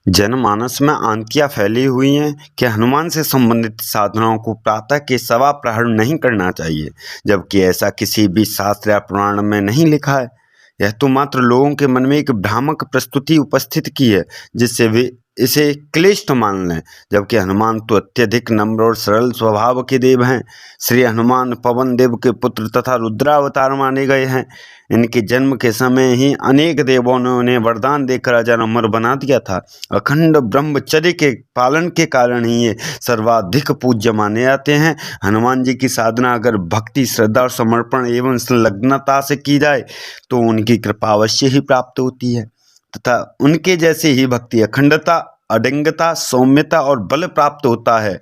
जनमानस में आंतियाँ फैली हुई हैं कि हनुमान से संबंधित साधनाओं को प्रातः के सवा प्रहर नहीं करना चाहिए, जबकि ऐसा किसी भी शास्त्र या पुराण में नहीं लिखा है। यह तो मात्र लोगों के मन में एक भ्रामक प्रस्तुति उपस्थित की है, जिससे वे इसे क्लिष्ट मान लें। जबकि हनुमान तो अत्यधिक नम्र और सरल स्वभाव के देव हैं। श्री हनुमान पवन देव के पुत्र तथा रुद्रावतार माने गए हैं। इनके जन्म के समय ही अनेक देवों ने उन्हें वरदान देकर अजर अमर बना दिया था। अखंड ब्रह्मचर्य के पालन के कारण ही ये सर्वाधिक पूज्य माने जाते हैं। हनुमान जी की साधना अगर भक्ति, श्रद्धा और समर्पण एवं संलग्नता से की जाए तो उनकी कृपा अवश्य ही प्राप्त होती है तथा उनके जैसे ही भक्ति, अखंडता, अडिंगता, सौम्यता और बल प्राप्त होता है।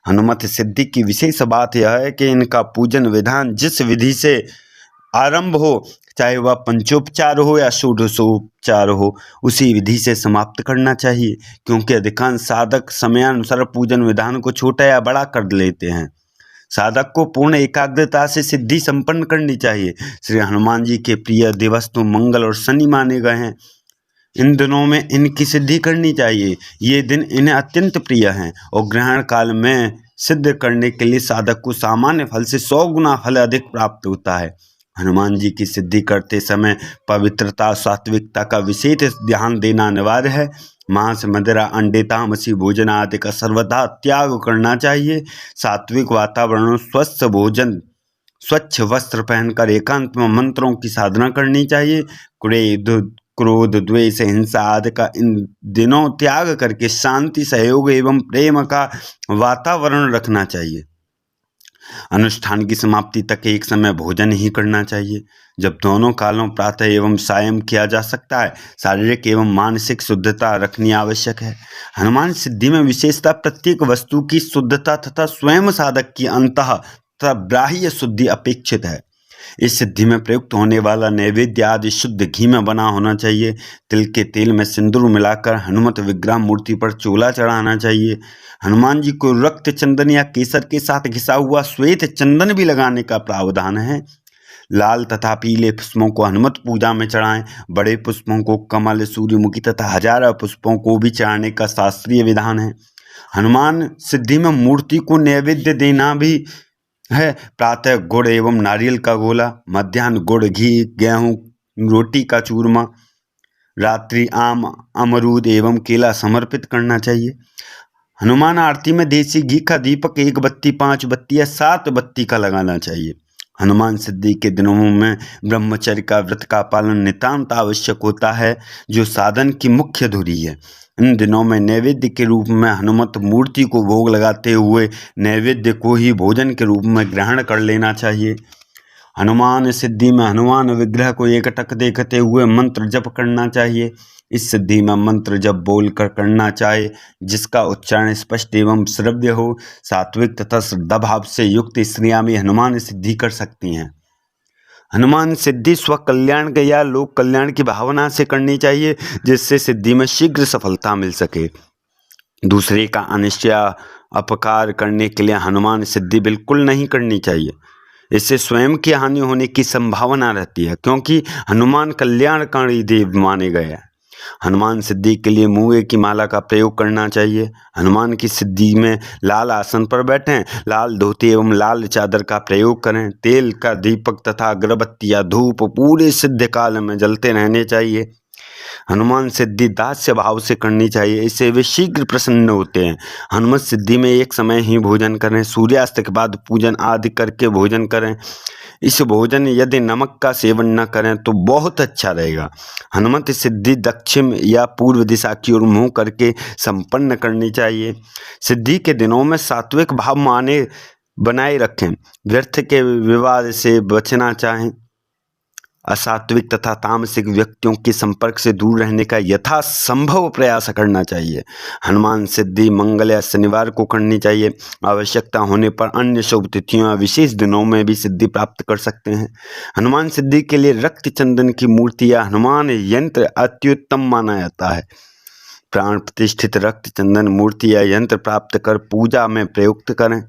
हनुमत सिद्धि की विशेष बात यह है कि इनका पूजन विधान जिस विधि से आरंभ हो, चाहे वह पंचोपचार हो या षोडशोपचार हो, उसी विधि से समाप्त करना चाहिए, क्योंकि अधिकांश साधक समयानुसार पूजन विधान को छोटा या बड़ा कर लेते हैं। साधक को पूर्ण एकाग्रता से सिद्धि संपन्न करनी चाहिए। श्री हनुमान जी के प्रिय दिवस तो मंगल और शनि माने गए हैं। इन दिनों में इनकी सिद्धि करनी चाहिए। ये दिन इन्हें अत्यंत प्रिय हैं और ग्रहण काल में सिद्ध करने के लिए साधक को सामान्य फल से 100 गुना फल अधिक प्राप्त होता है। हनुमान जी की सिद्धि करते समय पवित्रता, सात्विकता का विशेष ध्यान देना अनिवार्य है। मांस, मदिरा, अंडे, तामसी भोजन आदि का सर्वथा त्याग करना चाहिए। सात्विक वातावरण, स्वस्थ भोजन, स्वच्छ वस्त्र पहनकर एकांत में मंत्रों की साधना करनी चाहिए। क्रोध, द्वेष, हिंसा आदि का इन दिनों त्याग करके शांति, सहयोग एवं प्रेम का वातावरण रखना चाहिए। अनुष्ठान की समाप्ति तक एक समय भोजन ही करना चाहिए, जब दोनों कालों प्रातः एवं सायं किया जा सकता है। शारीरिक एवं मानसिक शुद्धता रखनी आवश्यक है। हनुमान सिद्धि में विशेषता प्रत्येक वस्तु की शुद्धता तथा स्वयं साधक की अंतः तथा बाह्य शुद्धि अपेक्षित है। इस सिद्धि में प्रयुक्त होने वाला नैवेद्य आदि शुद्ध घी में बना होना चाहिए। तिल के तेल में सिंदूर मिलाकर हनुमत विग्रह मूर्ति पर चोला चढ़ाना चाहिए। हनुमान जी को रक्त चंदन या केसर के साथ घिसा हुआ श्वेत चंदन भी लगाने का प्रावधान है। लाल तथा पीले पुष्पों को हनुमत पूजा में चढ़ाएं। बड़े पुष्पों को कमल, सूर्यमुखी तथा हजारा पुष्पों को भी चढ़ाने का शास्त्रीय विधान है। हनुमान सिद्धि में मूर्ति को नैवेद्य देना भी है। प्रातः गुड़ एवं नारियल का गोला, मध्याह्न गुड़, घी, गेहूं, रोटी का चूरमा, रात्रि आम, अमरूद एवं केला समर्पित करना चाहिए। हनुमान आरती में देसी घी का दीपक 1 बत्ती, 5 बत्ती या 7 बत्ती का लगाना चाहिए। हनुमान सिद्धि के दिनों में ब्रह्मचर्य का व्रत का पालन नितांत आवश्यक होता है, जो साधन की मुख्य धुरी है। इन दिनों में नैवेद्य के रूप में हनुमत मूर्ति को भोग लगाते हुए नैवेद्य को ही भोजन के रूप में ग्रहण कर लेना चाहिए। हनुमान सिद्धि में हनुमान विग्रह को एकटक देखते हुए मंत्र जप करना चाहिए। इस सिद्धि में मंत्र जप बोलकर करना चाहिए, जिसका उच्चारण स्पष्ट एवं श्रव्य हो। सात्विक तथा श्रद्धा भाव से युक्त स्त्रियां भी हनुमान सिद्धि कर सकती हैं। हनुमान सिद्धि स्वकल्याण के या लोक कल्याण की भावना से करनी चाहिए, जिससे सिद्धि में शीघ्र सफलता मिल सके। दूसरे का अनिष्ट या अपकार करने के लिए हनुमान सिद्धि बिल्कुल नहीं करनी चाहिए। इससे स्वयं की हानि होने की संभावना रहती है, क्योंकि हनुमान कल्याणकारी देव माने गए हैं। हनुमान सिद्धि के लिए मूंगे की माला का प्रयोग करना चाहिए। हनुमान की सिद्धि में लाल आसन पर बैठें, लाल धोती एवं लाल चादर का प्रयोग करें। तेल का दीपक तथा अगरबत्ती या धूप पूरे सिद्ध काल में जलते रहने चाहिए। हनुमान सिद्धि दास्य भाव से करनी चाहिए, इससे वे शीघ्र प्रसन्न होते हैं। हनुमत सिद्धि में एक समय ही भोजन करें। सूर्यास्त के बाद पूजन आदि करके भोजन करें। इस भोजन यदि नमक का सेवन न करें तो बहुत अच्छा रहेगा। हनुमत सिद्धि दक्षिण या पूर्व दिशा की ओर मुँह करके संपन्न करनी चाहिए। सिद्धि के दिनों में सात्विक भाव माने बनाए रखें। व्यर्थ के विवाद से बचना चाहें। असात्विक तथा तामसिक व्यक्तियों के संपर्क से दूर रहने का यथासंभव प्रयास करना चाहिए। हनुमान सिद्धि मंगल या शनिवार को करनी चाहिए। आवश्यकता होने पर अन्य शुभ तिथियों या विशेष दिनों में भी सिद्धि प्राप्त कर सकते हैं। हनुमान सिद्धि के लिए रक्त चंदन की मूर्ति या हनुमान यंत्र अत्युत्तम माना जाता है। प्राण प्रतिष्ठित रक्त चंदन मूर्ति या यंत्र प्राप्त कर पूजा में प्रयुक्त करें।